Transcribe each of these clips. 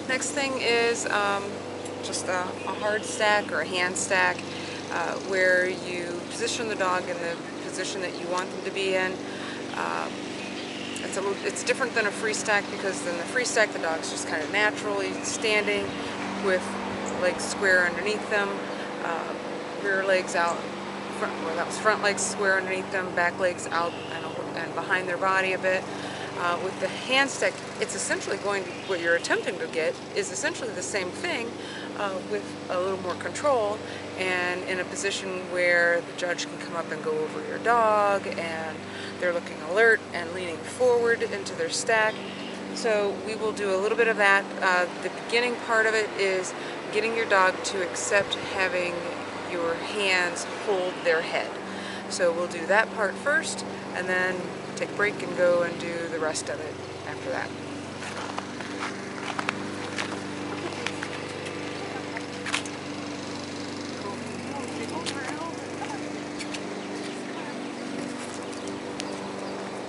Next thing is just a hard stack or a hand stack where you position the dog in the position that you want them to be in. Um, it's different than a free stack because in the free stack the dog's just kind of naturally standing with legs square underneath them, rear legs out, front legs square underneath them, back legs out and behind their body a bit. With the hand stack, it's essentially what you're attempting to get is essentially the same thing with a little more control and in a position where the judge can come up and go over your dog and they're looking alert and leaning forward into their stack. So we will do a little bit of that. The beginning part of it is getting your dog to accept having your hands hold their head. So we'll do that part first and then take a break and go and do the rest of it after that.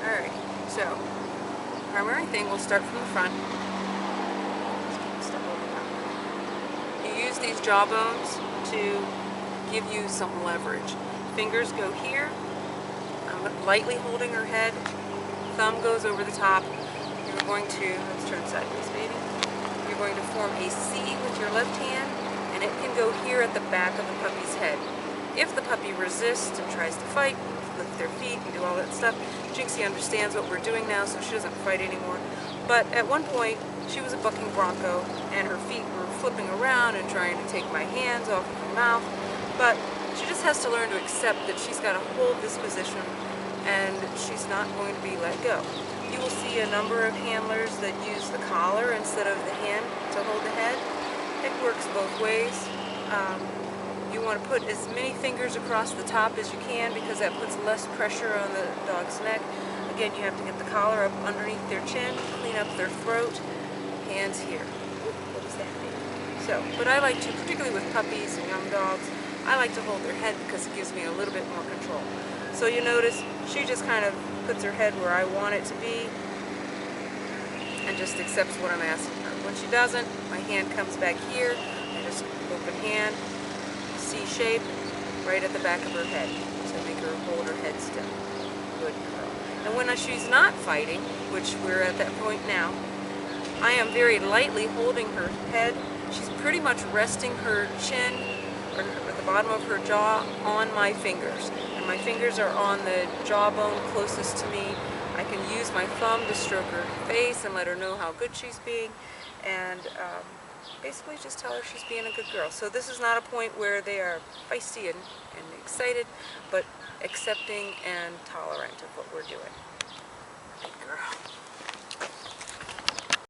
Alright, so primary thing, we'll start from the front. You use these jawbones to give you some leverage. Fingers go here. I'm lightly holding her head. Thumb goes over the top. You're going to, let's turn sideways, baby. You're going to form a C with your left hand, and it can go here at the back of the puppy's head. If the puppy resists and tries to fight, lift their feet and do all that stuff, Jinxie understands what we're doing now, so she doesn't fight anymore. But at one point, she was a bucking bronco, and her feet were flipping around and trying to take my hands off of her mouth. But she just has to learn to accept that she's got to hold this position and she's not going to be let go. You will see a number of handlers that use the collar instead of the hand to hold the head. It works both ways. You want to put as many fingers across the top as you can because that puts less pressure on the dog's neck. Again, you have to get the collar up underneath their chin, clean up their throat, hands here. What does that mean? So, but I like to, particularly with puppies and young dogs, I like to hold their head because it gives me a little bit more control. So you notice she just kind of puts her head where I want it to be and just accepts what I'm asking her. When she doesn't, my hand comes back here. I just open hand, C shape, right at the back of her head to make her hold her head still. Good girl. And when she's not fighting, which we're at that point now, I am very lightly holding her head. She's pretty much resting her chin or the bottom of her jaw on my fingers. And my fingers are on the jawbone closest to me. I can use my thumb to stroke her face and let her know how good she's being. And basically just tell her she's being a good girl. So this is not a point where they are feisty and excited, but accepting and tolerant of what we're doing. Good girl.